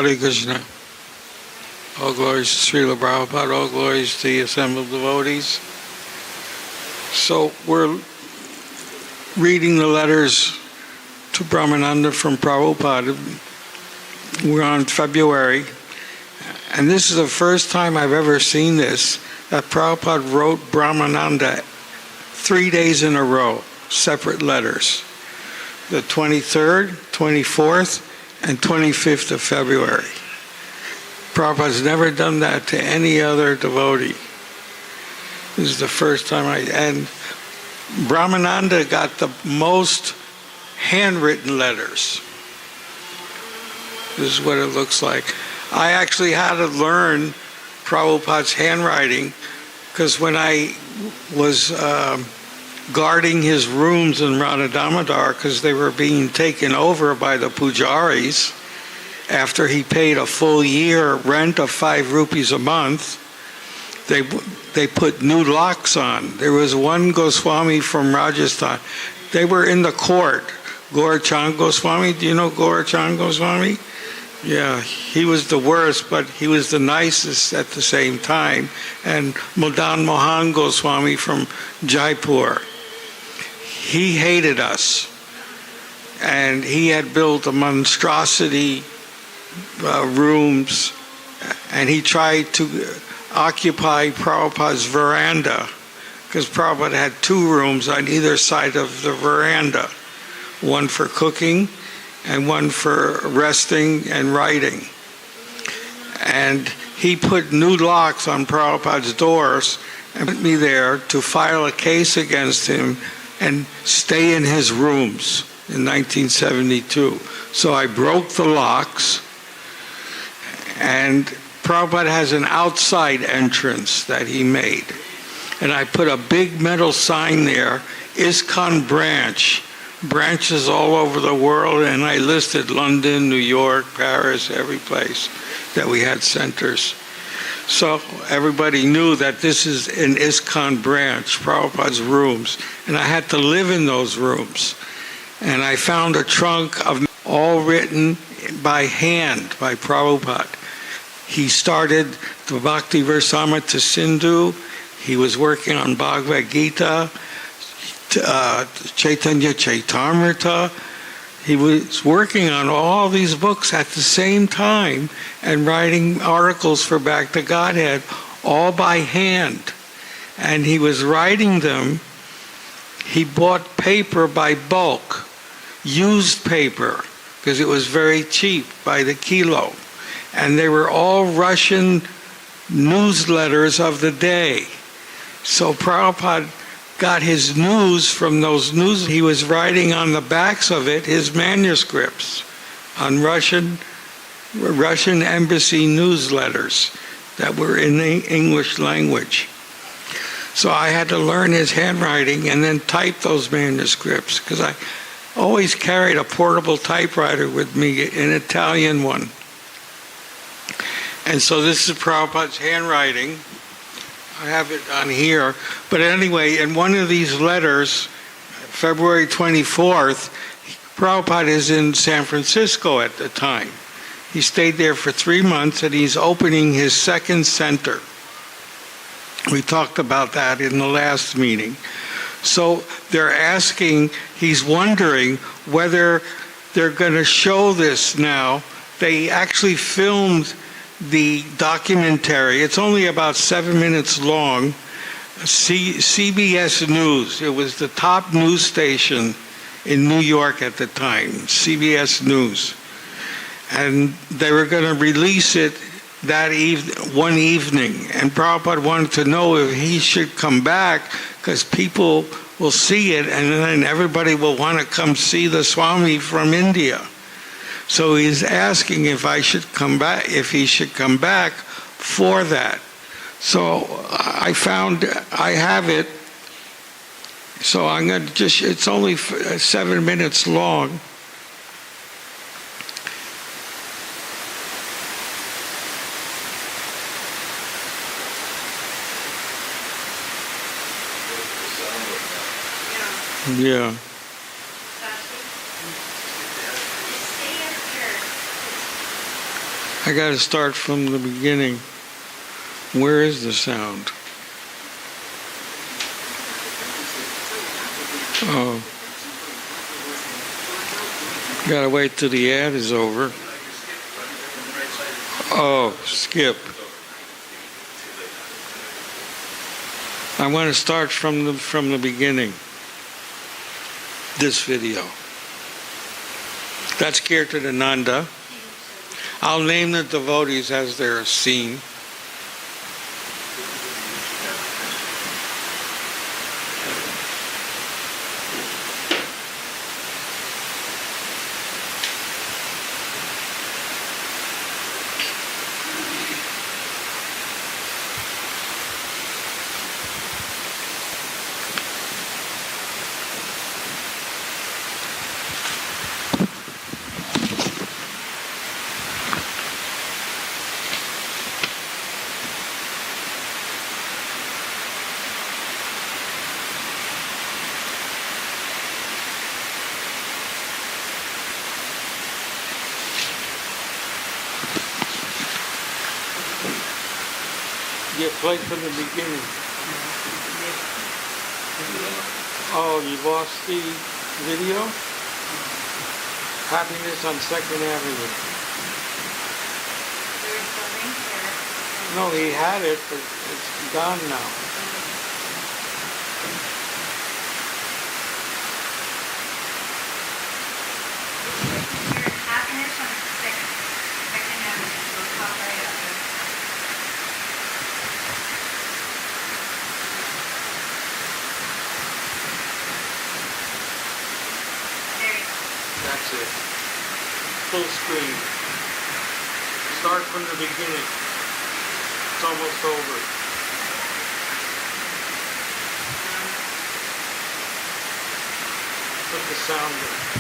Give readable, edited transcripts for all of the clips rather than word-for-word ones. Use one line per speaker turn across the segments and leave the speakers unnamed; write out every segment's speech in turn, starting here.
Hare Krishna. All glories to Srila Prabhupada, all glories to the assembled devotees. So we're reading the letters to Brahmananda from Prabhupada. We're on February, and this is the first time I've ever seen this, that Prabhupada wrote Brahmananda 3 days in a row, separate letters. The 23rd, 24th, and 25th of February. Prabhupada's never done that to any other devotee. This is the first time and Brahmananda got the most handwritten letters. This is what it looks like. I actually had to learn Prabhupada's handwriting because when I was guarding his rooms in Radha Damodar, because they were being taken over by the pujaris after he paid a full year rent of 5 rupees a month, they put new locks on. There was one Goswami from Rajasthan. They were in the court. Gaurachand Goswami, do you know Gaurachand Goswami? Yeah, he was the worst, but he was the nicest at the same time. And Madan Mohan Goswami from Jaipur. He hated us. And he had built a monstrosity rooms, and he tried to occupy Prabhupada's veranda, because Prabhupada had 2 rooms on either side of the veranda, one for cooking and one for resting and writing. And he put new locks on Prabhupada's doors and put me there to file a case against him and stay in his rooms in 1972. So I broke the locks, and Prabhupada has an outside entrance that he made. And I put a big metal sign there, ISKCON branch, branches all over the world, and I listed London, New York, Paris, every place that we had centers. So everybody knew that this is an ISKCON branch, Prabhupada's rooms, and I had to live in those rooms. And I found a trunk of all written by hand by Prabhupada. He started the Bhakti Versamrita Sindhu. He was working on Bhagavad Gita, Chaitanya Chaitamrita. He was working on all these books at the same time and writing articles for Back to Godhead, all by hand. And he was writing them. He bought paper by bulk, used paper, because it was very cheap by the kilo. And they were all Russian newsletters of the day. So Prabhupada got his news from those news. He was writing on the backs of it his manuscripts on Russian embassy newsletters that were in the English language. So I had to learn his handwriting and then type those manuscripts, because I always carried a portable typewriter with me, an Italian one. And so this is Prabhupada's handwriting. I have it on here. But anyway, in one of these letters, February 24th, Prabhupada is in San Francisco at the time. He stayed there for 3 months, and he's opening his second center. We talked about that in the last meeting. So they're asking, he's wondering whether they're going to show this now. They actually filmed the documentary. It's only about 7 minutes long. CBS News. It was the top news station in New York at the time, CBS News. And they were going to release it that one evening. And Prabhupada wanted to know if he should come back, because people will see it and then everybody will want to come see the Swami from India. So he's asking if I should come back, if he should come back for that. So I have it. So I'm going to it's only 7 minutes long. Yeah. I got to start from the beginning. Where is the sound? Oh. Got to wait till the ad is over. Oh, skip. I want to start from the beginning. This video. That's Kirtanananda. I'll name the devotees as they're seen. Yeah, play from the beginning. Oh, you lost the video? Happiness on 2nd Avenue.
There's the link there.
No, he had it, but it's gone now.
There's happiness on 2nd Avenue, so it'll pop right up. There you go.
That's it. Full screen. Start from the beginning. It's almost over. Put the sound in.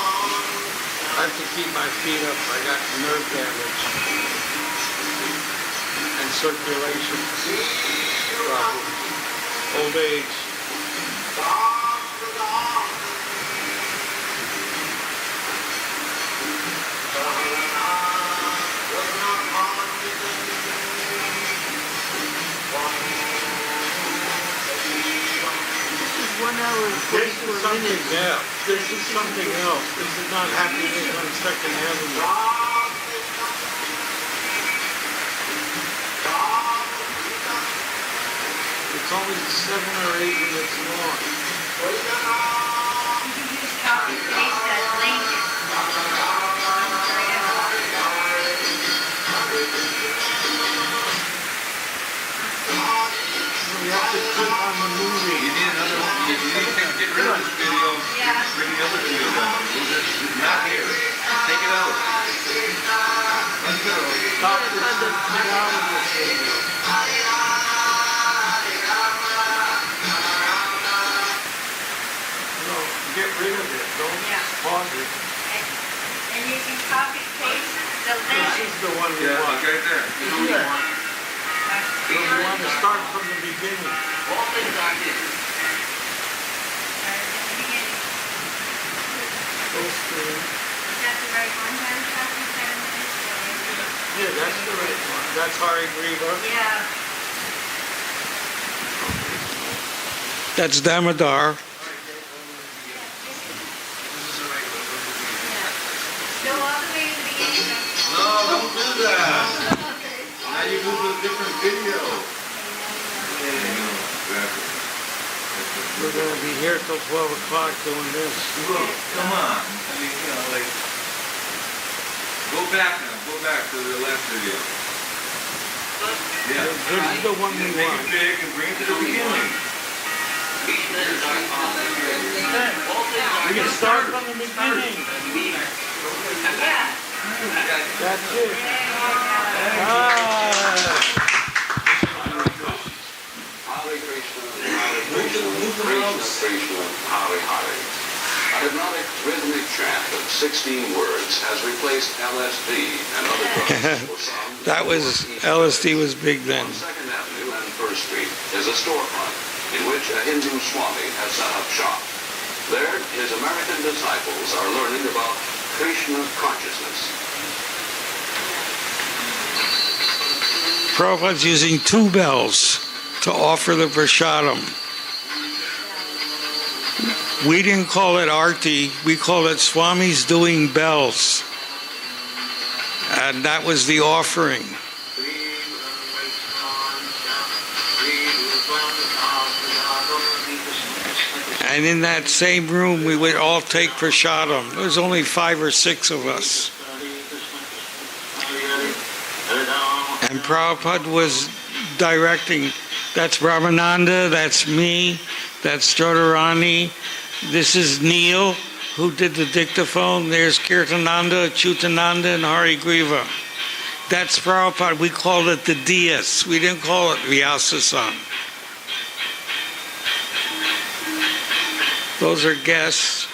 I have to keep my feet up. I got nerve damage and circulation problems. Old age.
This is 1 hour and
This is
44
something
minutes.
else. This is something else. This is not happiness on 2nd Avenue. It's only 7 or 8 minutes long.
You can just copy paste that link.
We have to click on the movie.
You need another one. You need to get rid of this video.
Yeah.
Bring the other video down. Not here. Take it out. Let's go.
Stop this. Get out of this video. No, get rid of it. Don't pause it.
And you can copy paste the
This
link.
is the one we
Yeah,
want.
look right there. This is what you want.
So we want to start from the beginning.
All things on here.
Full screen.
Is that the right one, Madam Copy 7 minutes?
Yeah, that's the right one. That's Hari Griva.
Yeah.
That's Damodar.
Go all the way to the beginning.
No, don't do that. Now you move to a different video. There you go. Exactly.
We're going to be here till 12 o'clock doing this.
Look, come on. I mean, like, go back now. Go back to the last video. Yeah.
This is the one we
Make
want.
it big and bring it to the beginning.
We can start from the beginning.
Yeah.
That's it. Ah.
Hare Krishna, Hare Krishna, Krishna Krishna, Hare Hare. A hypnotic rhythmic chant of 16 words has replaced LSD and other drugs for some.
That was, LSD was big then.
On 2nd Avenue and 1st Street is a storefront in which a Hindu Swami has set up shop. There, his American disciples are learning about Krishna consciousness.
Prabhupada's using 2 bells to offer the prasadam. We didn't call it arti, we called it Swami's doing bells. And that was the offering. And in that same room, we would all take prasadam. There was only 5 or 6 of us. And Prabhupada was directing. That's Brahmananda, that's me, that's Jodharani. This is Neil, who did the dictaphone. There's Kirtananda, Chutananda, and Hari Griva. That's Prabhupada. We called it the dais. We didn't call it Vyasa-san. Those are guests.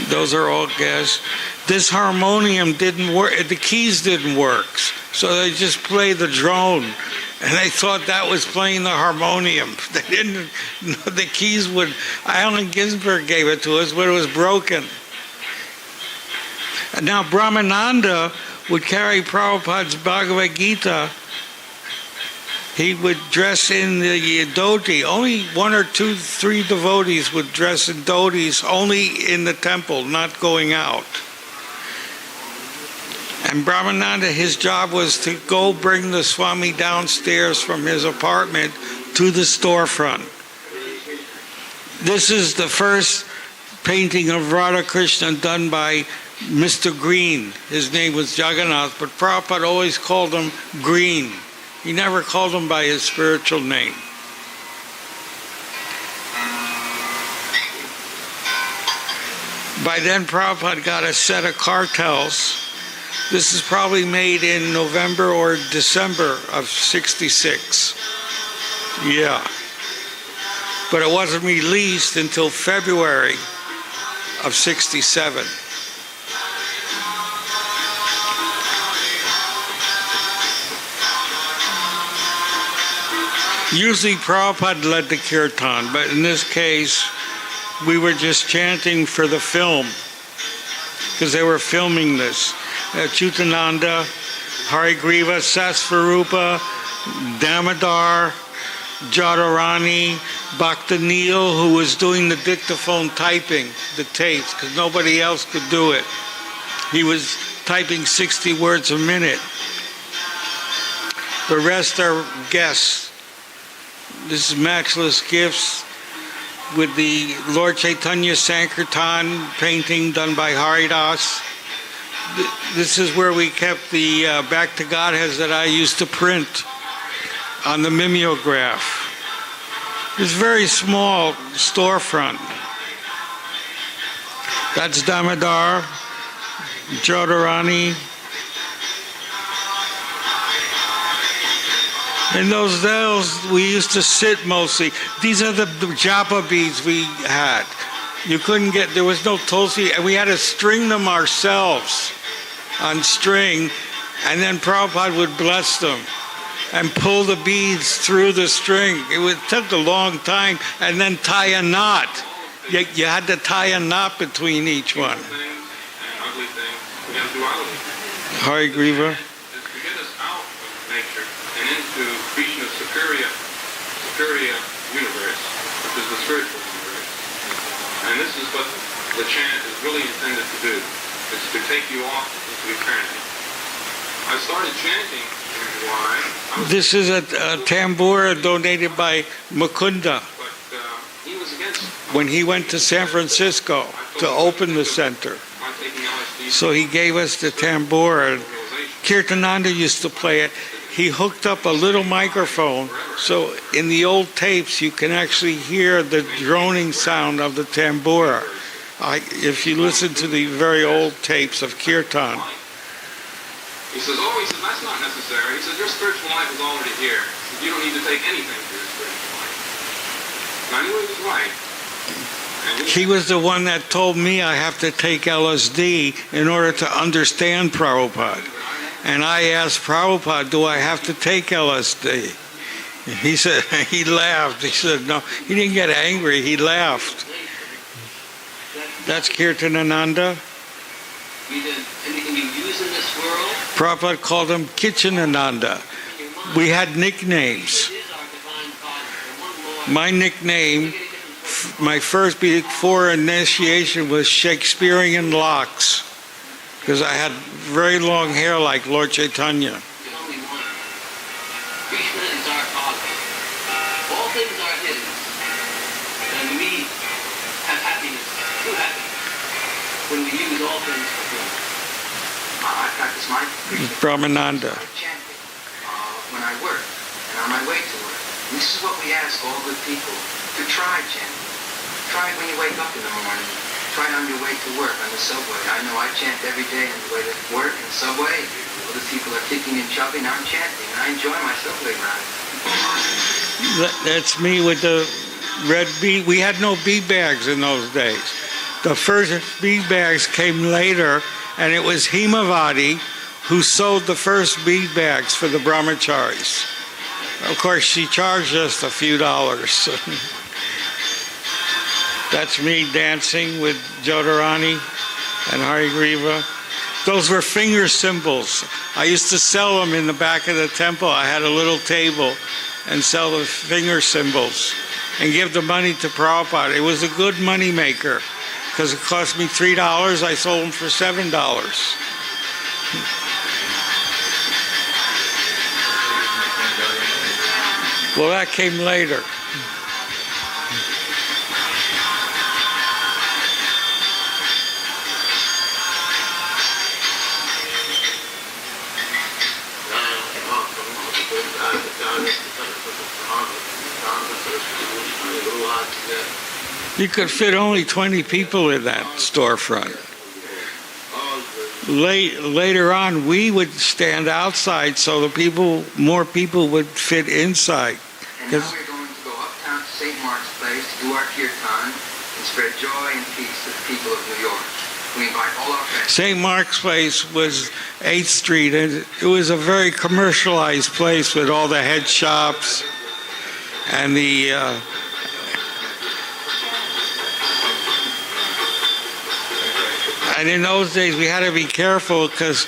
Those are all guests. This harmonium didn't work. The keys didn't work. So they just played the drone. And they thought that was playing the harmonium. They didn't know the keys would. Allen Ginsberg gave it to us, but it was broken. And now Brahmananda would carry Prabhupada's Bhagavad Gita. He would dress in the dhoti. Only 1 or 2, 3 devotees would dress in dhotis, only in the temple, not going out. And Brahmananda, his job was to go bring the Swami downstairs from his apartment to the storefront. This is the first painting of Radha Krishna done by Mr. Green. His name was Jagannath, but Prabhupada always called him Green. He never called him by his spiritual name. By then, Prabhupada got a set of cartels. This is probably made in November or December of '66. Yeah. But it wasn't released until February of '67. Usually Prabhupada led the kirtan, but in this case, we were just chanting for the film, because they were filming this. Chutananda, Hari Griva, Sasvarupa, Damodar, Jodharani, Bhakta Neil, who was doing the dictaphone typing, the tapes, because nobody else could do it. He was typing 60 words a minute. The rest are guests. This is Matchless Gifts with the Lord Chaitanya Sankirtan painting done by Haridas. This is where we kept the Back to Godheads that I used to print on the mimeograph. It's a very small storefront. That's Damodar, Jodharani. In those days, we used to sit mostly. These are the japa beads we had. You couldn't get, there was no tulsi, and we had to string them ourselves on string, and then Prabhupada would bless them and pull the beads through the string. It took a long time, and then tie a knot. You had to tie a knot between each one. Hari Griva.
Into Krishna's superior universe, which is the spiritual universe. And this is what the chant is really intended to do. It's to take you off into eternity. I started chanting why.
This is a tambura donated by Mukunda.
But he was against it.
When he went to San Francisco to open the center. So he gave us the tambura. Kirtananda used to play it. He hooked up a little microphone, so in the old tapes you can actually hear the droning sound of the tambura. If you listen to the very old tapes of Kirtan,
He says, that's not necessary. He says, your spiritual life is already here. You don't need to take anything for your spiritual life. And I knew he was right. And
he was the one that told me I have to take LSD in order to understand Prabhupada. And I asked Prabhupada, do I have to take LSD? And he said, he laughed. He said, no, he didn't get angry. He laughed. That's Kirtanananda.
Anything you use in this world,
Prabhupada called him Kitchenananda. We had nicknames. My nickname, my first before initiation, was Shakespearean Locks, because I had very long hair like Lord Chaitanya.
there's only one. Krishna is our Father. All things are His. And we have happiness, true happiness, when we use all things for good.
I practice my
Brahmananda.
chanting when I work and on my way to work. And this is what we ask all good people to try chanting. Try it when you wake up in the morning. Try it on your way to work on the subway. I know I chant every day on the way to work in the subway. Other people are kicking and shoving. I'm chanting, and I enjoy my subway ride.
That's me with the red bead. We had no bead bags in those days. The first bead bags came later, and it was Himavati who sold the first bead bags for the brahmacharis. Of course, she charged us a few dollars. That's me dancing with Jodharani and Hari Griva. Those were finger symbols. I used to sell them in the back of the temple. I had a little table and sell the finger symbols and give the money to Prabhupada. It was a good money maker because it cost me $3. I sold them for $7. Well, that came later. You could fit only 20 people in that storefront. Later on, we would stand outside so more people would fit inside.
And now we're going to go uptown to St. Mark's Place to do our kirtan and spread joy and peace to the people of New York. We invite all our friends.
St. Mark's Place was 8th Street, and it was a very commercialized place with all the head shops and the and in those days we had to be careful because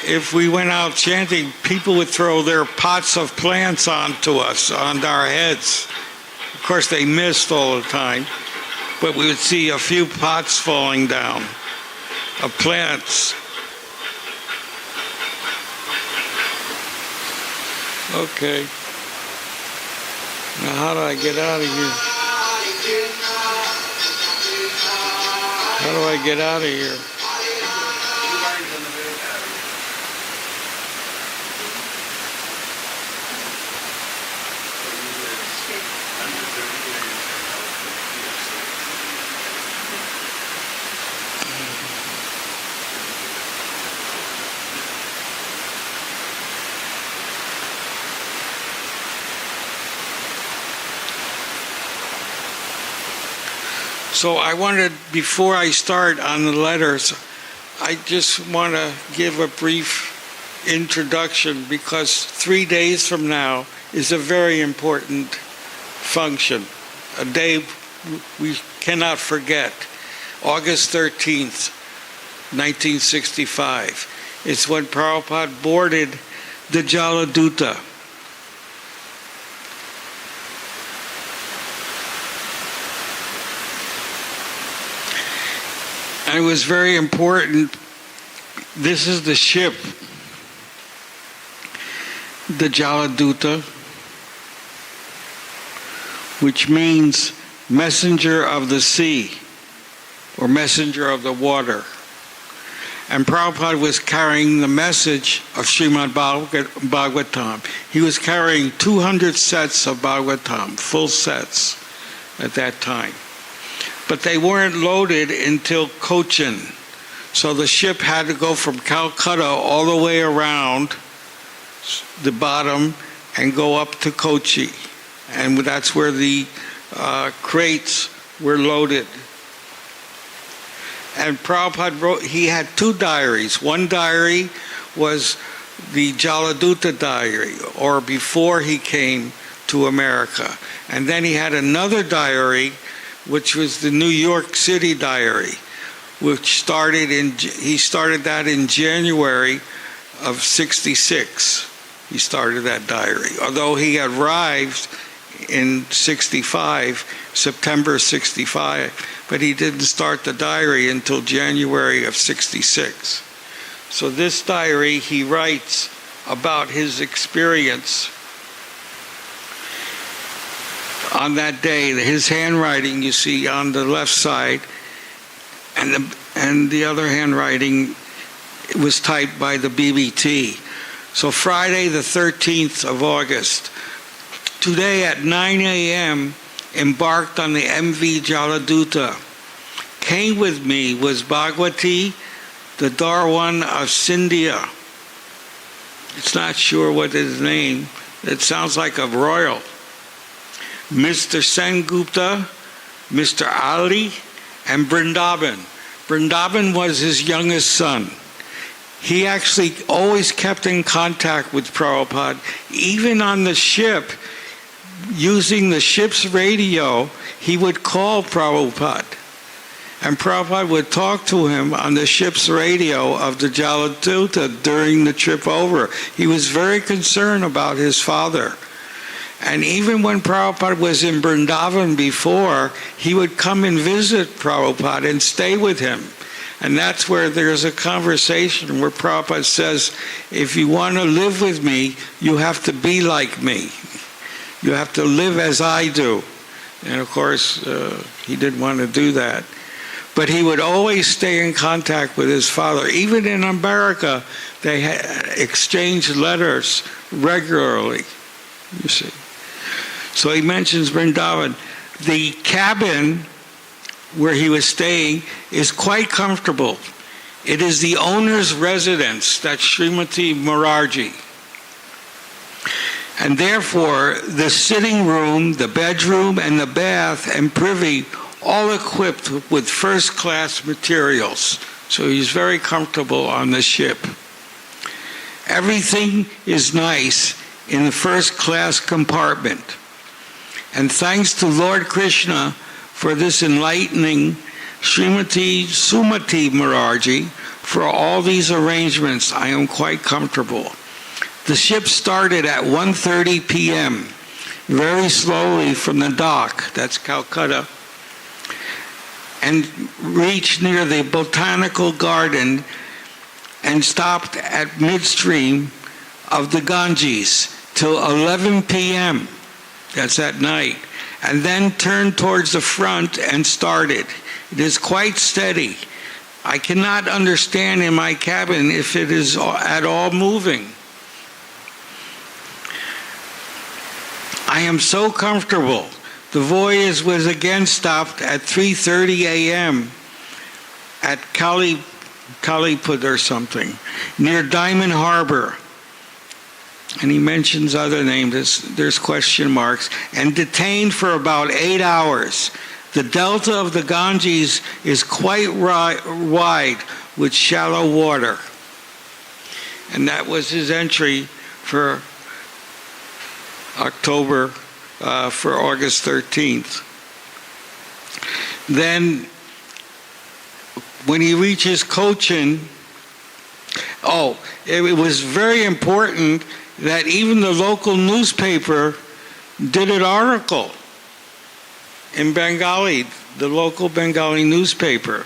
if we went out chanting, people would throw their pots of plants onto us, on our heads. Of course, they missed all the time, but we would see a few pots falling down of plants. Okay. Now, how do I get out of here? How do I get out of here? So I wanted, before I start on the letters, I just want to give a brief introduction because 3 days from now is a very important function, a day we cannot forget. August 13th, 1965. It's when Prabhupada boarded the Jaladuta. And it was very important. This is the ship, the Jaladuta, which means messenger of the sea or messenger of the water. And Prabhupada was carrying the message of Srimad Bhagavatam. He was carrying 200 sets of Bhagavatam, full sets at that time. but they weren't loaded until Cochin. So the ship had to go from Calcutta all the way around the bottom and go up to Kochi. And that's where the crates were loaded. And Prabhupada wrote, he had two diaries. One diary was the Jaladuta diary, or before he came to America. And then he had another diary, which was the New York City diary, which he started that in January of 66. He started that diary. Although he arrived in 65, September 65, but he didn't start the diary until January of 66. So this diary, he writes about his experience on that day. His handwriting you see on the left side, and the other handwriting was typed by the BBT. So Friday the 13th of August, today at 9 a.m., embarked on the MV Jaladuta. Came with me was Bhagwati, the Darwan of Scindia. It's not sure what his name. It sounds like a royal. Mr. Sengupta, Mr. Ali, and Vrindavan. Vrindavan was his youngest son. He actually always kept in contact with Prabhupada, even on the ship. Using the ship's radio, he would call Prabhupada. And Prabhupada would talk to him on the ship's radio of the Jaladuta during the trip over. He was very concerned about his father. And even when Prabhupada was in Vrindavan before, he would come and visit Prabhupada and stay with him. And that's where there's a conversation where Prabhupada says, if you want to live with me, you have to be like me. You have to live as I do. And of course, he didn't want to do that. But he would always stay in contact with his father. Even in America, they exchanged letters regularly, you see. So he mentions Vrindavan. The cabin where he was staying is quite comfortable. It is the owner's residence, that's Srimati Morarji. And therefore, the sitting room, the bedroom, and the bath and privy, all equipped with first-class materials. So he's very comfortable on the ship. Everything is nice in the first-class compartment. And thanks to Lord Krishna for this enlightening Srimati Sumati Morarji for all these arrangements, I am quite comfortable. The ship started at 1:30 p.m., very slowly from the dock, that's Calcutta, and reached near the botanical garden and stopped at midstream of the Ganges till 11 p.m., that's at night, and then turned towards the front and started. It is quite steady. I cannot understand in my cabin if it is at all moving. I am so comfortable. The Voyage was again stopped at 3:30 a.m. at Kaliput or something, near Diamond Harbor. And he mentions other names, there's question marks, and detained for about 8 hours. The delta of the Ganges is quite wide with shallow water. And that was his entry for for August 13th. Then, when he reaches Cochin, it was very important that even the local newspaper did an article in Bengali, the local Bengali newspaper.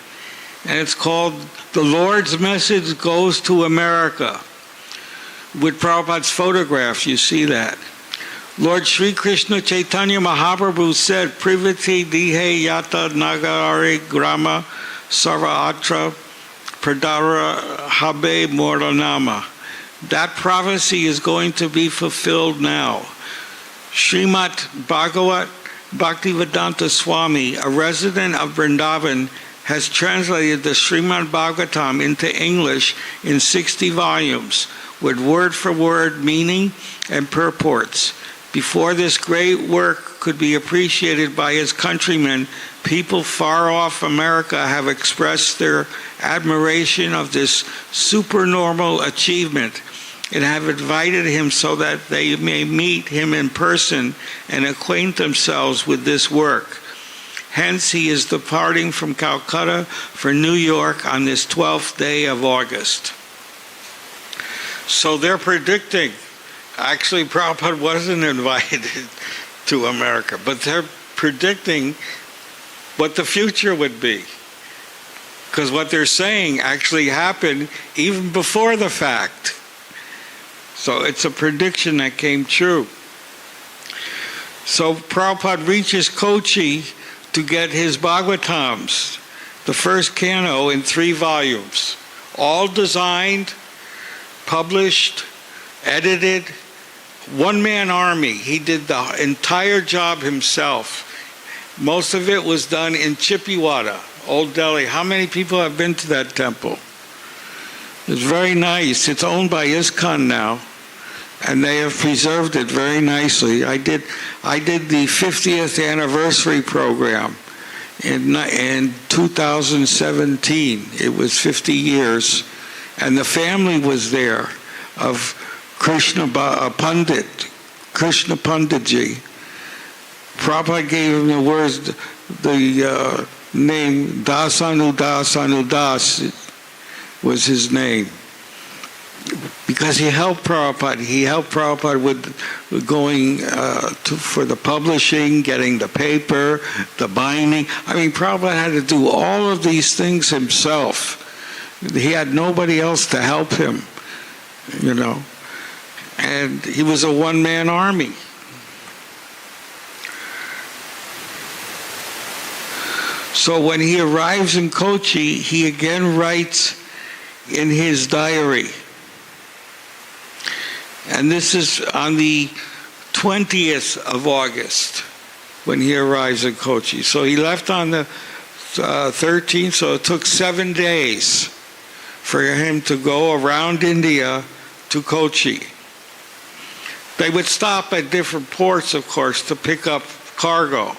And it's called The Lord's Message Goes to America. With Prabhupada's photograph, you see that. Lord Sri Krishna Chaitanya Mahaprabhu said, Privati Dihe Yata Nagari Grama Sarvaatra Pradara Habe Moranama. That prophecy is going to be fulfilled now. Srimad Bhagavat Bhaktivedanta Swami, a resident of Vrindavan, has translated the Srimad Bhagavatam into English in 60 volumes, with word-for-word meaning and purports. Before this great work could be appreciated by his countrymen, people far off America have expressed their admiration of this supernormal achievement and have invited him so that they may meet him in person and acquaint themselves with this work. Hence, he is departing from Calcutta for New York on this 12th day of August. So they're predicting, actually Prabhupada wasn't invited to America, but they're predicting what the future would be. Because what they're saying actually happened even before the fact. So it's a prediction that came true. So Prabhupada reaches Kochi to get his Bhagavatams, the first canto in 3 volumes, all designed, published, edited, one-man army. He did the entire job himself. Most of it was done in Chippiwada, Old Delhi. How many people have been to that temple? It's very nice. It's owned by ISKCON now, and they have preserved it very nicely. I did the 50th anniversary program in 2017. It was 50 years, and the family was there of Krishna Panditji. Prabhupada gave him the words, the name Das Anudas was his name, because he helped Prabhupada. He helped Prabhupada with going for the publishing, getting the paper, the binding. I mean, Prabhupada had to do all of these things himself. He had nobody else to help him, you know. And he was a one-man army. So when he arrives in Kochi, he again writes in his diary. And this is on the 20th of August when he arrives in Kochi. So he left on the 13th, so it took 7 days for him to go around India to Kochi. They would stop at different ports, of course, to pick up cargo.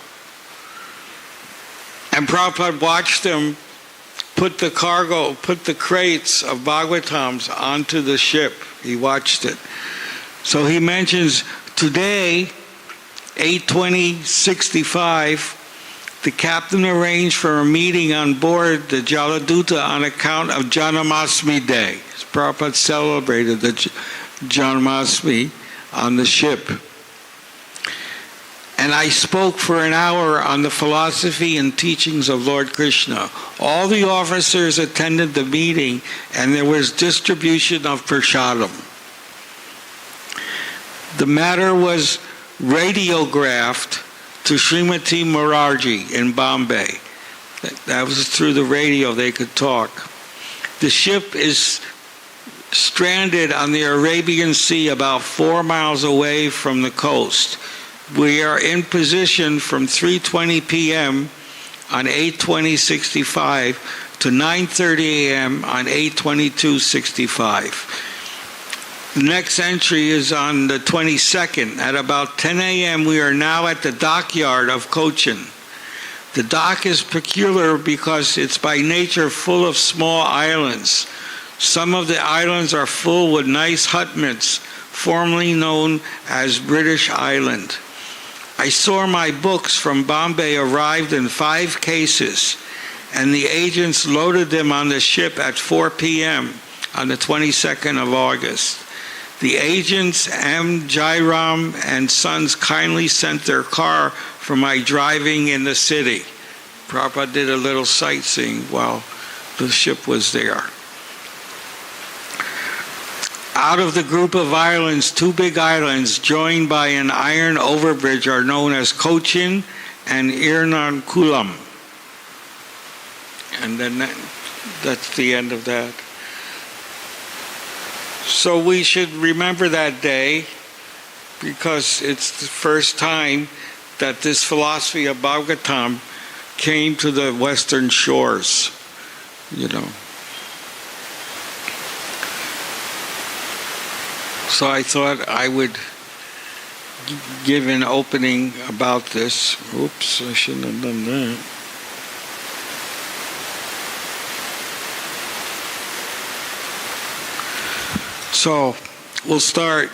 And Prabhupada watched them put the crates of Bhagavatams onto the ship. He watched it. So he mentions today, 8/20/65, the captain arranged for a meeting on board the Jaladuta on account of Janmashtami Day. Prabhupada celebrated the Janmashtami on the ship. And I spoke for an hour on the philosophy and teachings of Lord Krishna. All the officers attended the meeting, and there was distribution of prasadam. The matter was radiographed to Srimati Morarji in Bombay. That was through the radio, they could talk. The ship is stranded on the Arabian Sea about 4 miles away from the coast. We are in position from 3:20 p.m. on 8/20/65 to 9:30 a.m. on 8/22/65. The next entry is on the 22nd. At about 10 a.m. we are now at the dockyard of Cochin. The dock is peculiar because it's by nature full of small islands. Some of the islands are full with nice hutments, formerly known as British Island. I saw my books from Bombay arrived in 5 cases, and the agents loaded them on the ship at 4 p.m. on the 22nd of August. The agents, M. Jairam and Sons, kindly sent their car for my driving in the city. Prabhupada did a little sightseeing while the ship was there. Out of the group of islands, 2 big islands joined by an iron overbridge are known as Cochin and Ernakulam. And then that's the end of that. So we should remember that day because it's the first time that this philosophy of Bhagavatam came to the western shores, you know. So I thought I would give an opening about this. Oops, I shouldn't have done that. So we'll start.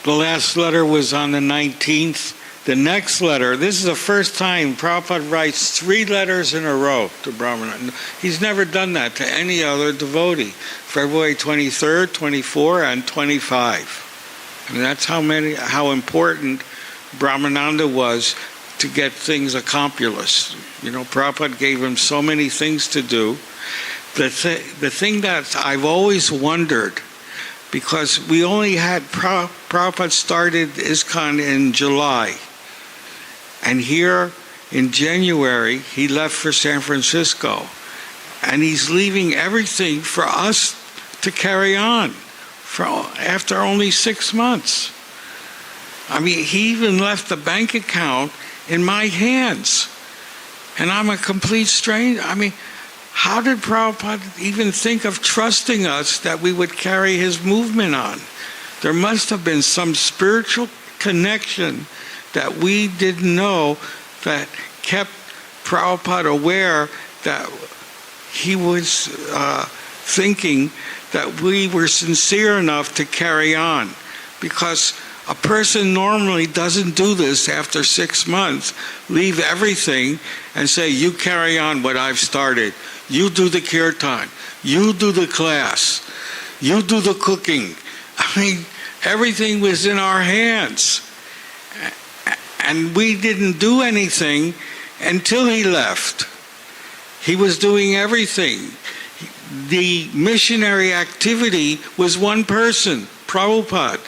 The last letter was on the 19th. The next letter, this is the first time Prabhupada writes 3 letters in a row to Brahmananda. He's never done that to any other devotee. February 23rd, 24, and 25. I mean, that's how important Brahmananda was to get things accomplished. You know, Prabhupada gave him so many things to do. The thing that I've always wondered, because we only had Prabhupada started ISKCON in July. And here in January, he left for San Francisco. And he's leaving everything for us to carry on after only 6 months. I mean, he even left the bank account in my hands. And I'm a complete stranger. I mean, how did Prabhupada even think of trusting us that we would carry his movement on? There must have been some spiritual connection that we didn't know that kept Prabhupada aware that he was thinking that we were sincere enough to carry on. Because a person normally doesn't do this after 6 months, leave everything and say, you carry on what I've started. You do the kirtan. You do the class. You do the cooking. I mean, everything was in our hands. And we didn't do anything until he left. He was doing everything. The missionary activity was one person, Prabhupada,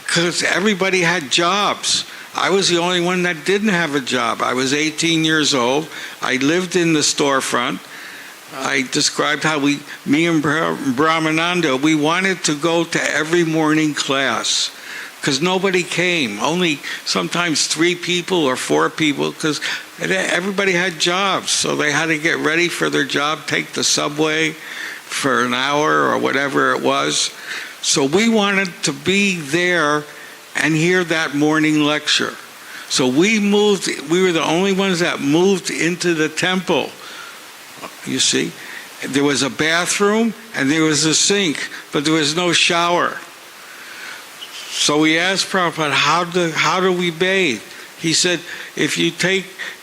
because everybody had jobs. I was the only one that didn't have a job. I was 18 years old. I lived in the storefront. I described how me and Brahmananda, we wanted to go to every morning class because nobody came. Only sometimes 3 people or 4 people, because everybody had jobs. So they had to get ready for their job, take the subway for an hour or whatever it was. So we wanted to be there and hear that morning lecture. So we were the only ones that moved into the temple. You see, there was a bathroom and there was a sink, but there was no shower. So we asked Prabhupada, how do we bathe? He said, if you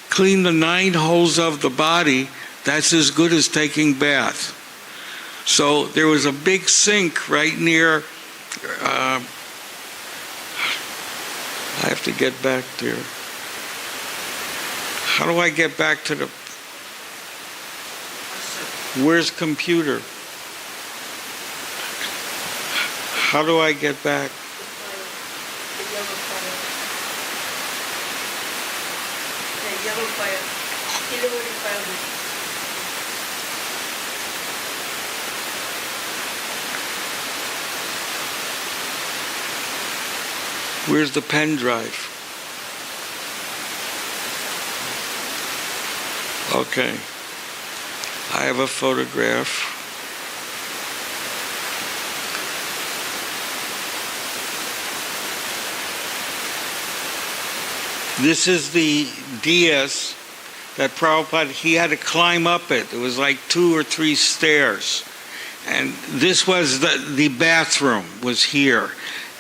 clean the 9 holes of the body, that's as good as taking bath. So there was a big sink right near, I have to get back there. How do I get back to the... Where's computer? How do I get back?
The yellow file.
Where's the pen drive? Okay. I have a photograph. This is the dais that Prabhupada, he had to climb up it. It was like 2 or 3 stairs. And this was the bathroom was here.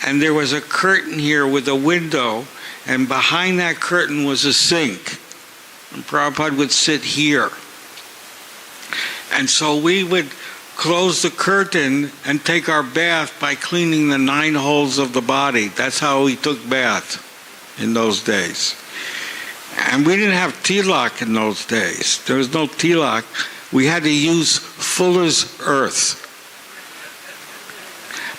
And there was a curtain here with a window, and behind that curtain was a sink. And Prabhupada would sit here. And so we would close the curtain and take our bath by cleaning the 9 holes of the body. That's how we took bath in those days. And we didn't have tilak in those days. There was no tilak. We had to use fuller's earth.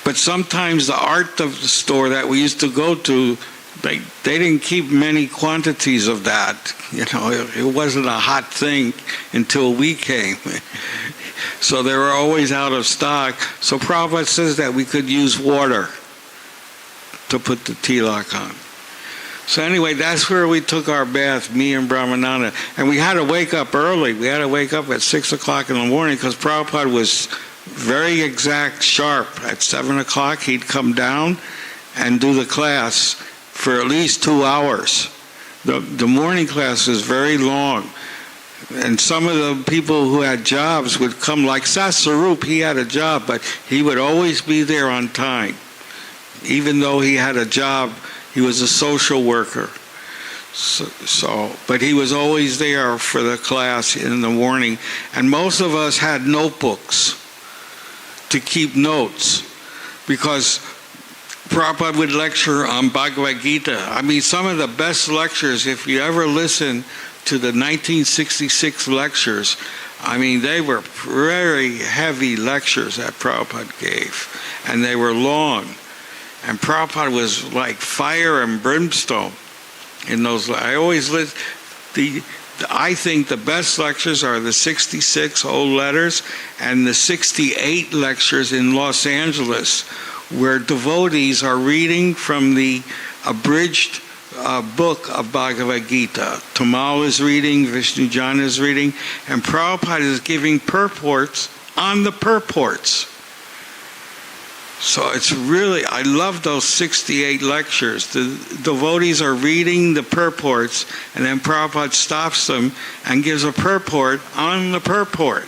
But sometimes the art of the store that we used to go to, they didn't keep many quantities of that. You know, it wasn't a hot thing until we came. So they were always out of stock. So Prabhupada says that we could use water to put the tilak on. So anyway, that's where we took our bath, me and Brahmananda. And we had to wake up early. We had to wake up at 6 o'clock in the morning because Prabhupada was very exact, sharp. At 7 o'clock, he'd come down and do the class for at least 2 hours. The morning class was very long. And some of the people who had jobs would come, like Sasarup, he had a job, but he would always be there on time. Even though he had a job, he was a social worker. But he was always there for the class in the morning. And most of us had notebooks to keep notes because Prabhupada would lecture on Bhagavad Gita. I mean, some of the best lectures, if you ever listen to the 1966 lectures, I mean, they were very heavy lectures that Prabhupada gave, and they were long. And Prabhupada was like fire and brimstone in those. I always listen. I think the best lectures are the 66 old letters and the 68 lectures in Los Angeles, where devotees are reading from the abridged book of Bhagavad Gita. Tamal is reading, Vishnujan is reading, and Prabhupada is giving purports on the purports. So it's really, I love those 68 lectures. The devotees are reading the purports, and then Prabhupada stops them and gives a purport on the purport.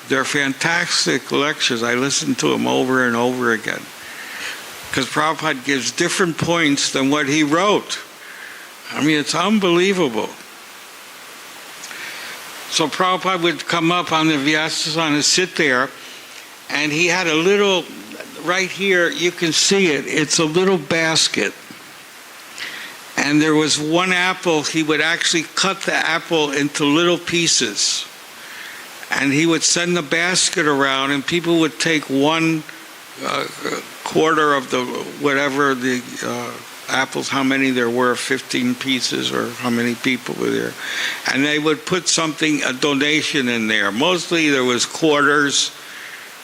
They're fantastic lectures. I listen to them over and over again. Because Prabhupada gives different points than what he wrote. I mean, it's unbelievable. So Prabhupada would come up on the Vyasasana and sit there, and he had a little, right here, you can see it, it's a little basket. And there was one apple, he would actually cut the apple into little pieces. And he would send the basket around, and people would take one quarter of the whatever the apples, how many there were, 15 pieces, or how many people were there, and they would put something, a donation in there. Mostly there was quarters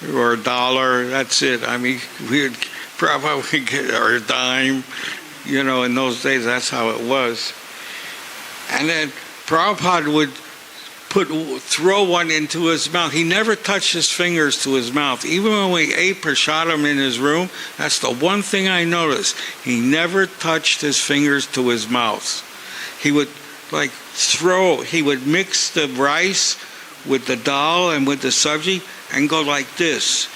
or $1. That's it. I mean, Prabhupada would get, or a dime. You know, in those days, that's how it was. And then Prabhupada would throw one into his mouth. He never touched his fingers to his mouth. Even when we ate prasadam in his room, that's the one thing I noticed. He never touched his fingers to his mouth. He would he would mix the rice with the dal and with the sabji and go like this.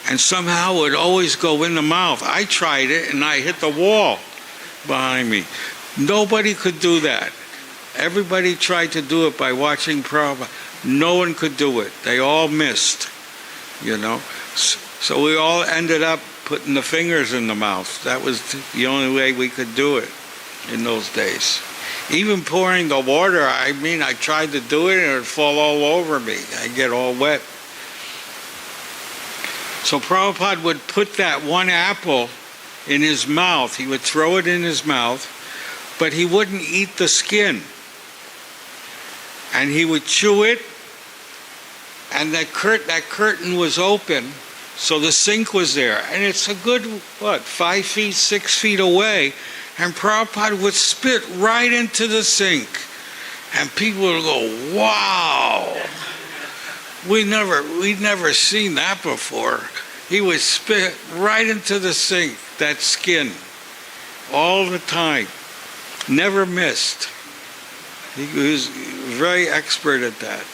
And somehow it would always go in the mouth. I tried it and I hit the wall behind me. Nobody could do that. Everybody tried to do it by watching Prabhupada. No one could do it. They all missed, you know. So we all ended up putting the fingers in the mouth. That was the only way we could do it in those days. Even pouring the water, I mean, I tried to do it and it would fall all over me. I'd get all wet. So Prabhupada would put that one apple in his mouth. He would throw it in his mouth, but he wouldn't eat the skin. And he would chew it, and that curtain was open, so the sink was there. And it's a good, 5 feet, 6 feet away, and Prabhupada would spit right into the sink. And people would go, wow, we'd never seen that before. He would spit right into the sink, that skin, all the time, never missed. He was very expert at that.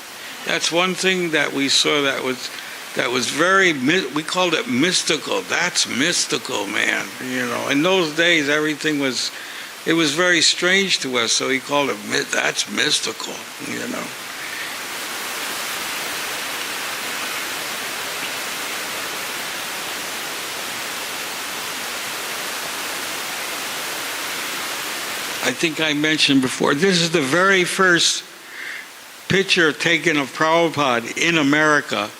That's one thing that we saw that was very, we called it mystical. That's mystical, man. You know, in those days, everything was, it was very strange to us, so he called it, that's mystical, you know. I think I mentioned before, this is the very first picture taken of Prabhupada in America.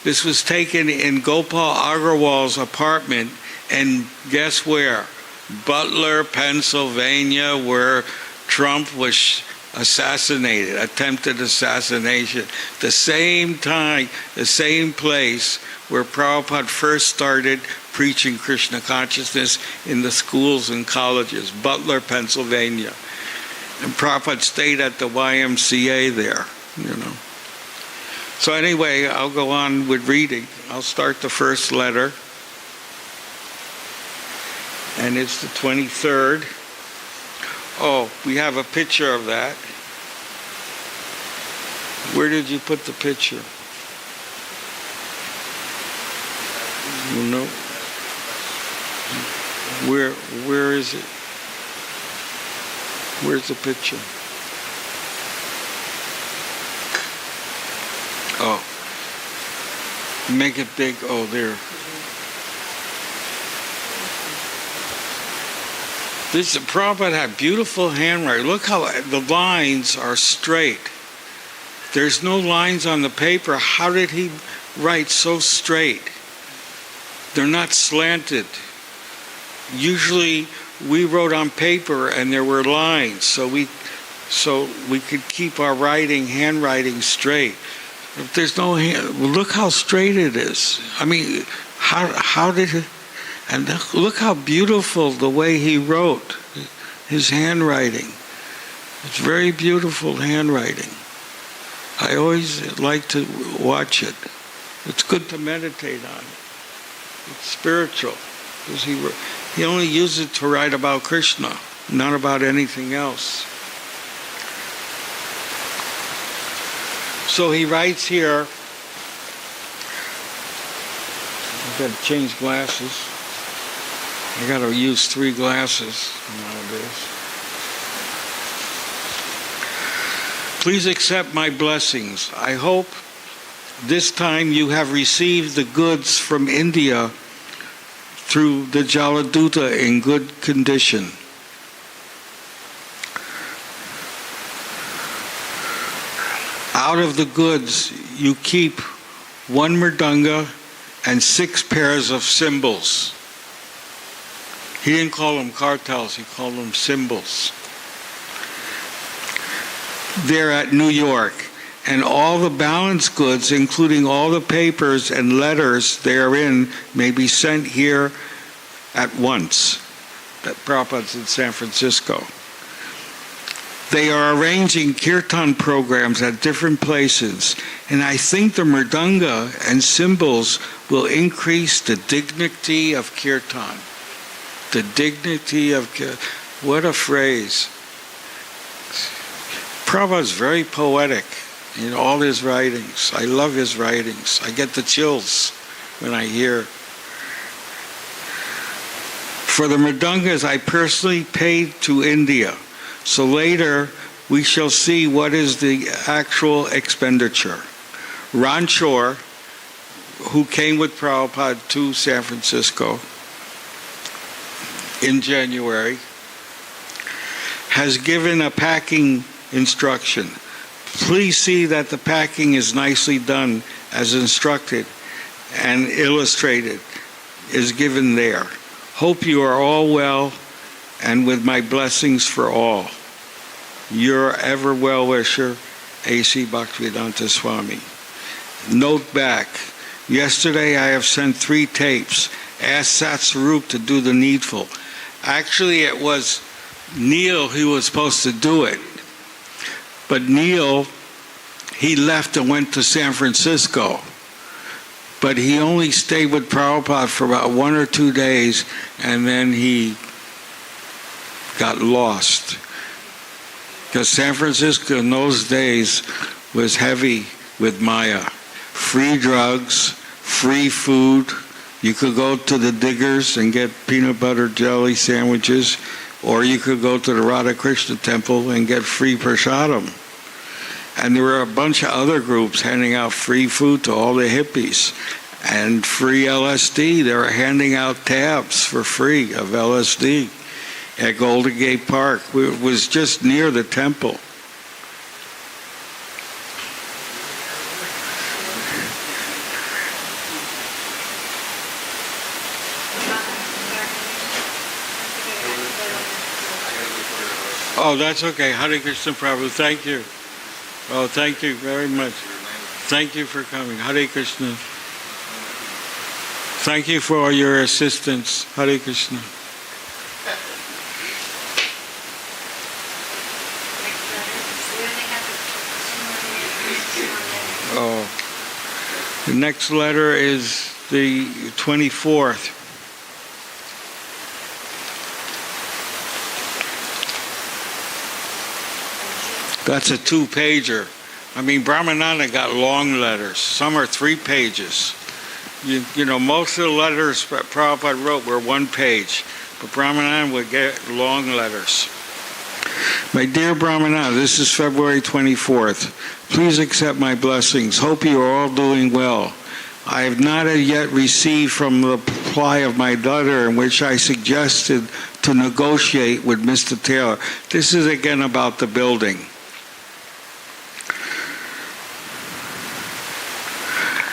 This was taken in Gopal Agrawal's apartment, and guess where? Butler, Pennsylvania, where Trump was assassinated, attempted assassination. The same time, the same place where Prabhupada first started preaching Krishna consciousness in the schools and colleges, Butler, Pennsylvania. And Prabhupada stayed at the YMCA there, you know. So anyway, I'll go on with reading. I'll start the first letter. And it's the 23rd. Oh, we have a picture of that. Where did you put the picture? You know? Where is it? Where's the picture? Oh. Make it big. Oh, there. This Prabhupada had beautiful handwriting. Look how the lines are straight. There's no lines on the paper. How did he write so straight? They're not slanted. Usually we wrote on paper and there were lines, so we could keep our handwriting straight. If there's no look how straight it is. I mean, how did it? And look how beautiful the way he wrote his handwriting. It's very beautiful handwriting. I always like to watch it. It's good to meditate on it. It's spiritual. Because he only used it to write about Krishna, not about anything else. So he writes here, I've got to change glasses. I got to use 3 glasses nowadays. Please accept my blessings. I hope this time you have received the goods from India through the Jaladuta in good condition. Out of the goods, you keep 1 mridanga and 6 pairs of cymbals. He didn't call them cartels, he called them cymbals. They're at New York, and all the balance goods, including all the papers and letters therein, may be sent here at once. That Prabhupada's in San Francisco. They are arranging kirtan programs at different places, and I think the mridanga and cymbals will increase the dignity of kirtan. The dignity of kirtan. What a phrase. Prabhupada's very poetic in all his writings. I love his writings. I get the chills when I hear. For the mridangas, I personally paid to India. So later, we shall see what is the actual expenditure. Ranchor, who came with Prabhupada to San Francisco in January, has given a packing instruction. Please see that the packing is nicely done as instructed and illustrated is given there. Hope you are all well and with my blessings for all. Your ever well-wisher, A.C. Bhaktivedanta Swami. Note back, yesterday I have sent 3 tapes. Ask Satsarup to do the needful. Actually, it was Neil who was supposed to do it. But Neil, he left and went to San Francisco. But he only stayed with Prabhupada for about 1 or 2 days, and then he got lost. Because San Francisco in those days was heavy with Maya. Free drugs, free food. You could go to the Diggers and get peanut butter jelly sandwiches, or you could go to the Radha Krishna temple and get free prasadam. And there were a bunch of other groups handing out free food to all the hippies. And free LSD. They were handing out tabs for free of LSD at Golden Gate Park. It was just near the temple. Oh, that's okay. Hare Krishna Prabhu, thank you. Oh, thank you very much. Thank you for coming. Hare Krishna. Thank you for your assistance. Hare Krishna.
Next letter. We only have two more minutes.
Oh. The next letter is the 24th. That's a 2-pager. I mean, Brahmananda got long letters. Some are 3 pages. You know, most of the letters that Prabhupada wrote were 1 page, but Brahmananda would get long letters. My dear Brahmananda, this is February 24th. Please accept my blessings. Hope you are all doing well. I have not yet received from the reply of my letter in which I suggested to negotiate with Mr. Taylor. This is again about the building.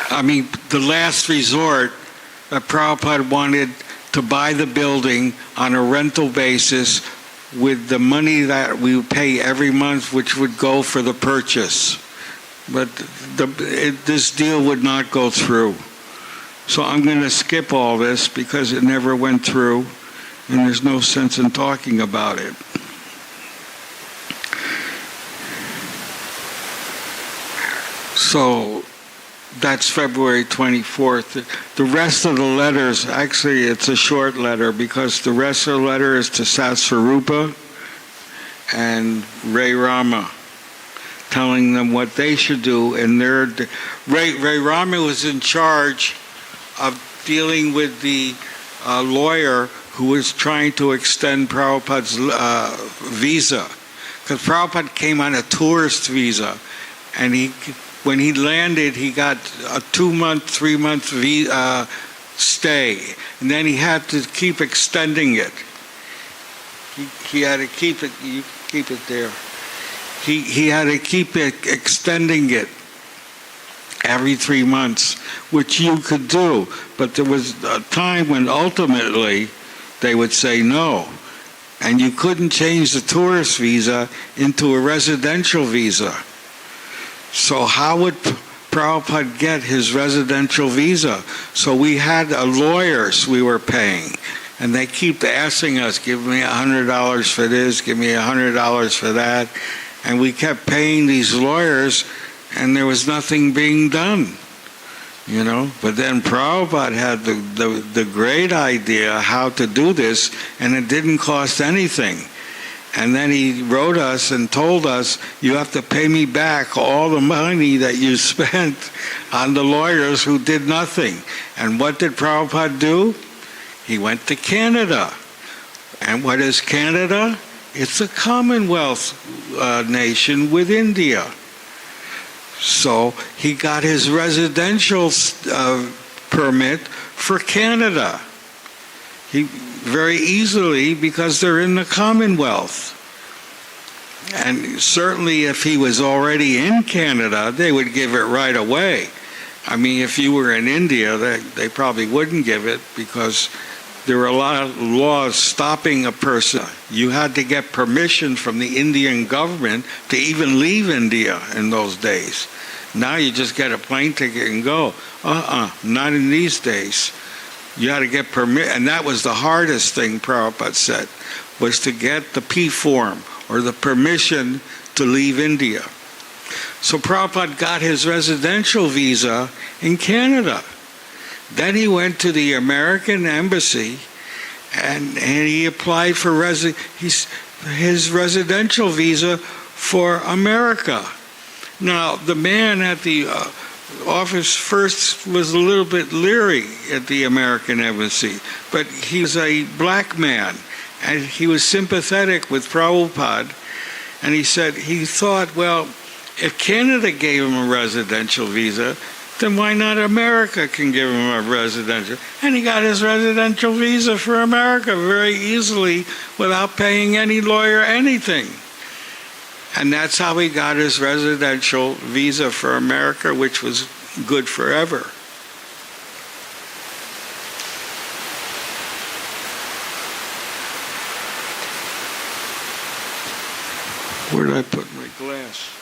I mean, the last resort, Prabhupada wanted to buy the building on a rental basis with the money that we pay every month, which would go for the purchase. But this deal would not go through. So I'm going to skip all this because it never went through, and there's no sense in talking about it. So that's February 24th. The rest of the letters, actually it's a short letter because the rest of the letter is to Satsvarupa and Ray Rama, telling them what they should do. And Ray Rama was in charge of dealing with the lawyer who was trying to extend Prabhupada's visa. Because Prabhupada came on a tourist visa, and when he landed, he got a 2-month, 3-month stay, and then he had to keep extending it. He had to keep it. You keep it there. He had to keep extending it every 3 months, which you could do, but there was a time when ultimately they would say no, and you couldn't change the tourist visa into a residential visa. So how would Prabhupada get his residential visa? So we had lawyers we were paying, and they keep asking us, give me $100 for this, give me $100 for that, and we kept paying these lawyers, and there was nothing being done, you know. But then Prabhupada had the great idea how to do this, and it didn't cost anything. And then he wrote us and told us, you have to pay me back all the money that you spent on the lawyers who did nothing. And what did Prabhupada do? He went to Canada. And what is Canada? It's a Commonwealth nation with India. So he got his residential permit for Canada. Very easily, because they're in the Commonwealth. And certainly if he was already in Canada, they would give it right away. I mean, if you were in India, they probably wouldn't give it because there were a lot of laws stopping a person. You had to get permission from the Indian government to even leave India in those days. Now you just get a plane ticket and go. Not in these days. You had to get permit, and that was the hardest thing, Prabhupada said, was to get the P form, or the permission to leave India. So Prabhupada got his residential visa in Canada. Then he went to the American embassy, and he applied for his residential visa for America. Now, the man at the office first was a little bit leery at the American embassy, but he was a black man, and he was sympathetic with Prabhupada, and he thought, well, if Canada gave him a residential visa, then why not America can give him a residential? And he got his residential visa for America very easily without paying any lawyer anything. And that's how he got his residential visa for America, which was good forever. Where did I put my glass?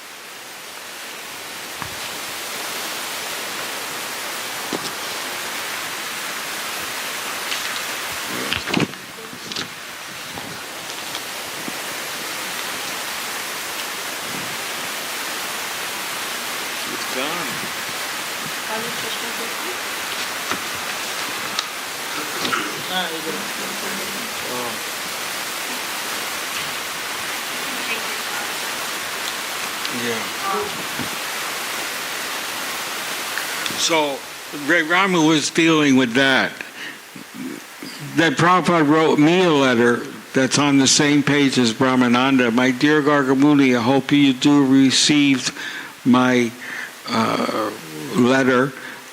So Ray Rama was dealing with that. That Prabhupada wrote me a letter that's on the same page as Brahmananda. My dear Gargamuni, I hope you do receive my letter.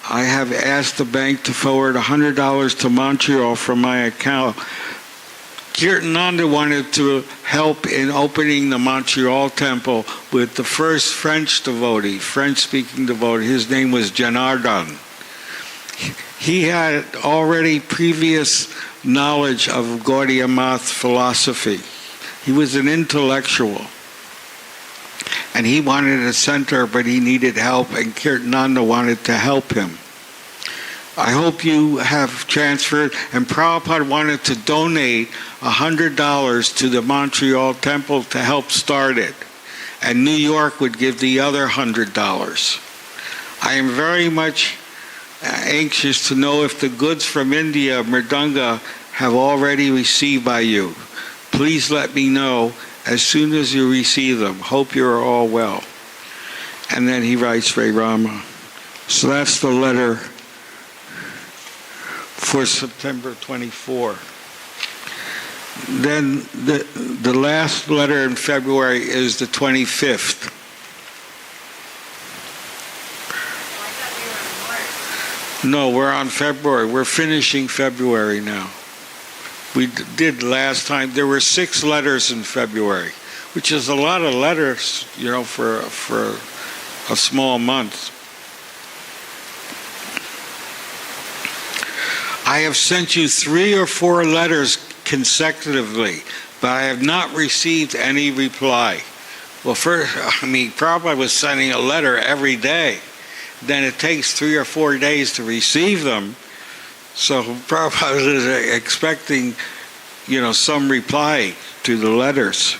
I have asked the bank to forward $100 to Montreal from my account. Kirtananda wanted to help in opening the Montreal temple with the first French devotee, French-speaking devotee. His name was Janardhan. He had already previous knowledge of Gaudiya Math philosophy. He was an intellectual. And he wanted a center, but he needed help, and Kirtananda wanted to help him. I hope you have transferred, and Prabhupada wanted to donate $100 to the Montreal temple to help start it, and New York would give the other $100. I am very much anxious to know if the goods from India, Mridanga, have already received by you. Please let me know as soon as you receive them. Hope you are all well. And then he writes Ray Rama. So that's the letter for September 24. Then the last letter in February is the 25th. No, we're on February. We're finishing February now. We did last time. There were 6 letters in February, which is a lot of letters, for a small month. I have sent you 3 or 4 letters consecutively, but I have not received any reply. Well, Prabhupada was sending a letter every day. Then it takes 3 or 4 days to receive them. So Prabhupada is expecting, some reply to the letters.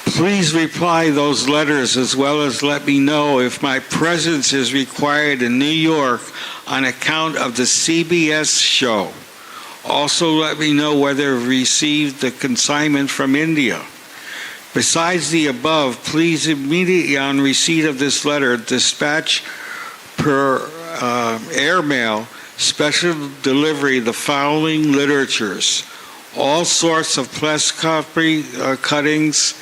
Please reply those letters as well as let me know if my presence is required in New York on account of the CBS show. Also let me know whether I've received the consignment from India. Besides the above, please immediately on receipt of this letter dispatch per airmail special delivery the following literatures: all sorts of press copy cuttings,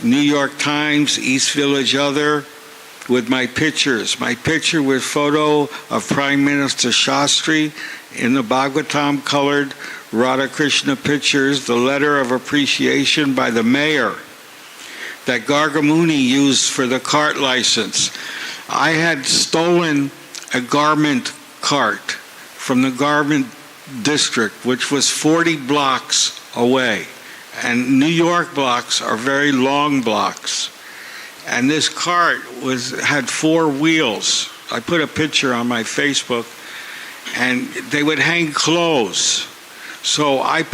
New York Times, East Village Other, with my pictures. My picture with photo of Prime Minister Shastri in the Bhagavatam colored Radha Krishna pictures, the letter of appreciation by the mayor that Gargamuni used for the cart license. I had stolen a garment cart from the garment district, which was 40 blocks away. And New York blocks are very long blocks. And this cart had 4 wheels. I put a picture on my Facebook, and they would hang clothes. So I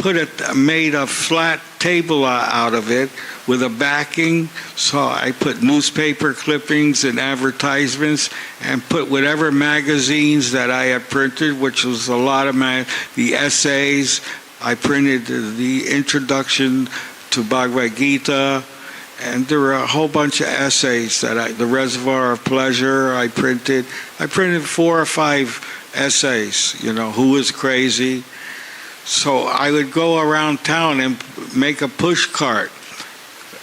made a flat table out of it with a backing. So I put newspaper clippings and advertisements and put whatever magazines that I had printed, which was a lot of the essays. I printed the introduction to Bhagavad Gita, and there were a whole bunch of essays the Reservoir of Pleasure I printed. I printed 4 or 5 essays, who was crazy. So I would go around town and make a push cart,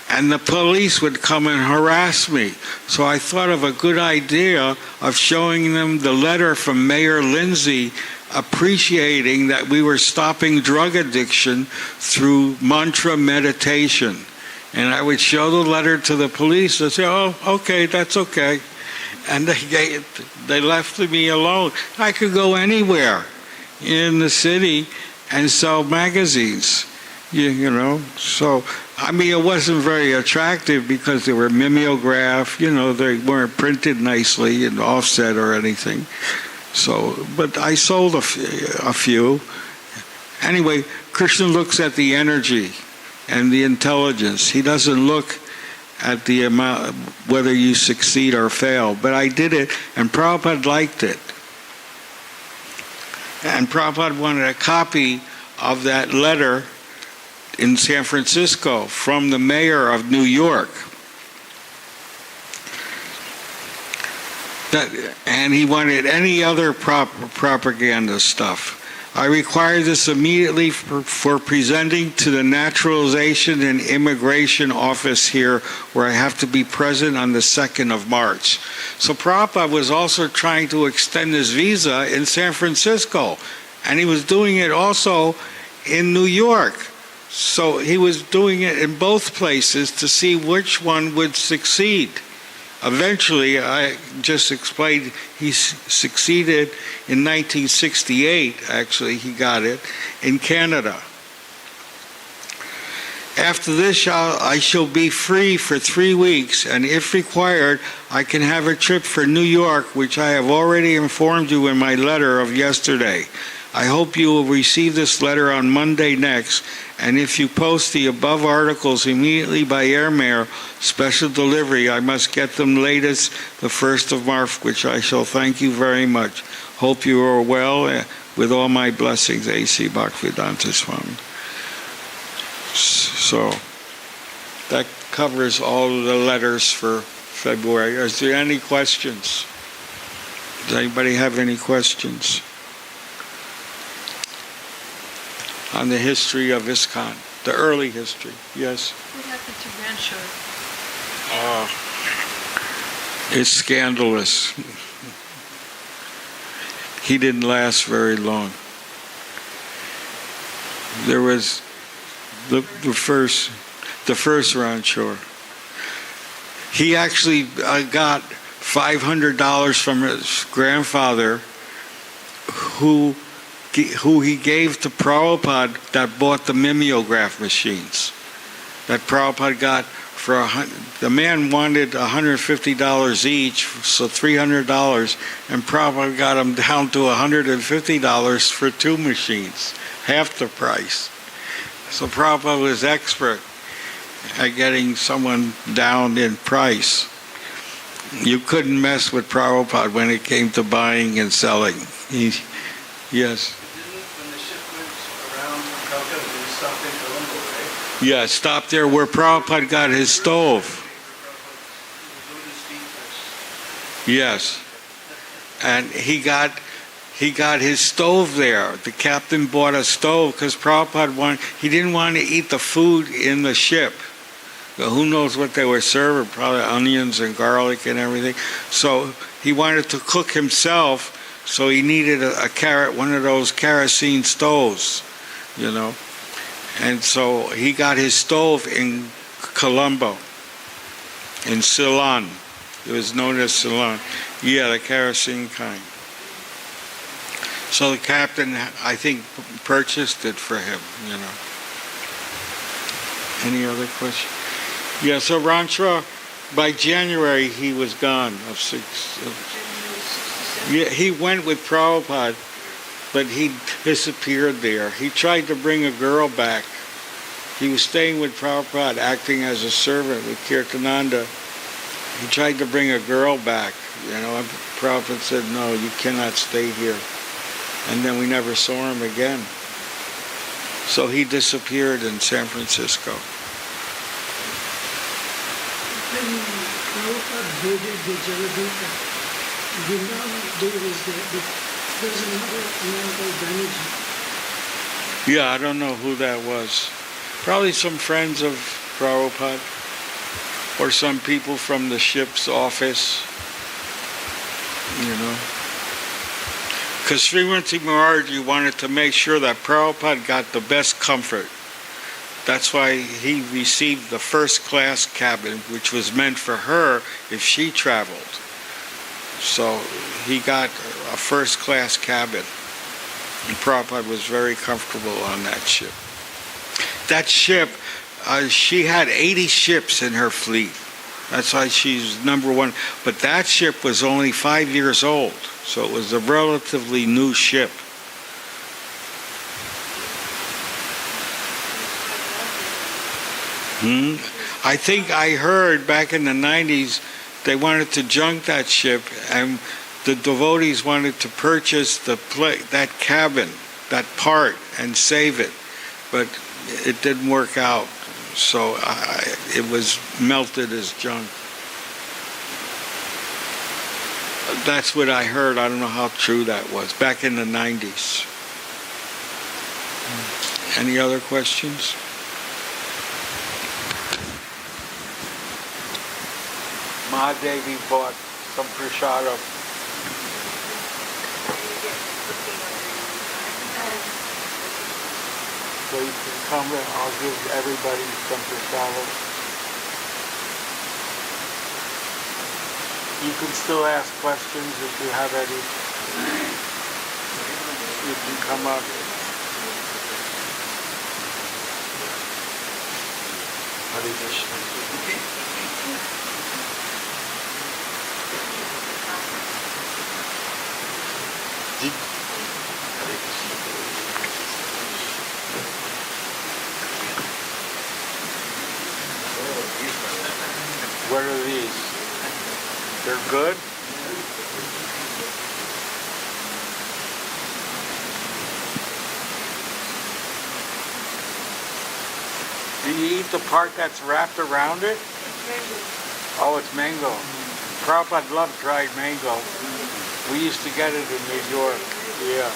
and the police would come and harass me. So I thought of a good idea of showing them the letter from Mayor Lindsay appreciating that we were stopping drug addiction through mantra meditation. And I would show the letter to the police and say, oh, okay, that's okay. And they left me alone. I could go anywhere in the city and sell magazines, So, it wasn't very attractive because they were mimeographed, they weren't printed nicely and offset or anything. So, but I sold a few. Anyway, Krishna looks at the energy and the intelligence. He doesn't look at the amount, whether you succeed or fail. But I did it, and Prabhupada liked it. And Prabhupada wanted a copy of that letter in San Francisco from the mayor of New York. And he wanted any other propaganda stuff. I require this immediately for presenting to the Naturalization and Immigration Office here, where I have to be present on the 2nd of March. So Prabhupada was also trying to extend his visa in San Francisco, and he was doing it also in New York. So he was doing it in both places to see which one would succeed. Eventually, I just explained, he succeeded in 1968, actually, he got it, in Canada. After this, I shall be free for 3 weeks, and if required, I can have a trip for New York, which I have already informed you in my letter of yesterday. I hope you will receive this letter on Monday next, and if you post the above articles immediately by airmail, special delivery, I must get them latest the 1st of March, which I shall thank you very much. Hope you are well, with all my blessings, A.C. Bhaktivedanta Swami. So, that covers all of the letters for February. Is there any questions? Does anybody have any questions on the history of ISKCON, the early history? Yes?
What happened to Rancho?
It's scandalous. He didn't last very long. There was the first Rancho. He actually got $500 from his grandfather, who he gave to Prabhupada, that bought the mimeograph machines. That Prabhupada got for the man wanted $150 each, so $300, and Prabhupada got him down to $150 for 2 machines, half the price. So Prabhupada was expert at getting someone down in price. You couldn't mess with Prabhupada when it came to buying and selling. Yes?
When the ship went around from Calcutta, did it stop in Colombo, right?
Yeah, stop there where Prabhupada got his stove. Yes. And he got his stove there. The captain bought a stove because Prabhupada he didn't want to eat the food in the ship. Who knows what they were serving, probably onions and garlic and everything. So he wanted to cook himself, so he needed one of those kerosene stoves, you know. And so he got his stove in Colombo, in Ceylon. It was known as Ceylon. Yeah, the kerosene kind. So the captain, I think, purchased it for him, you know. Any other questions? Yeah, so Rancho, by January, he was gone. Yeah, he went with Prabhupada, but he disappeared there. He tried to bring a girl back. He was staying with Prabhupada, acting as a servant with Kirtananda. He tried to bring a girl back, you know, and Prabhupada said, no, you cannot stay here. And then we never saw him again. So he disappeared in San Francisco.
When Prabhupada builded the Jaladuta, Vrindavan, there's another Banerjee.
Yeah, I don't know who that was. Probably some friends of Prabhupada, or some people from the ship's office, you know. Because Srimati Maharaji wanted to make sure that Prabhupada got the best comfort. That's why he received the first-class cabin, which was meant for her if she traveled. So he got a first-class cabin. And Prabhupada was very comfortable on that ship. That ship, she had 80 ships in her fleet. That's why she's number one. But that ship was only 5 years old. So it was a relatively new ship. I think I heard back in the 90s they wanted to junk that ship, and the devotees wanted to purchase that cabin, that part, and save it, but it didn't work out. So it was melted as junk. That's what I heard. I don't know how true that was. Back in the 90s. Any other questions? Mahadevi bought some prashadam. So you can come and I'll give everybody some prashadam. You can still ask questions if you have any. You can come up. Hare Krishna. What are these? They're good? Do you eat the part that's wrapped around it? Oh, it's mango. Prabhupada loved dried mango. We used to get it in New York. Yeah.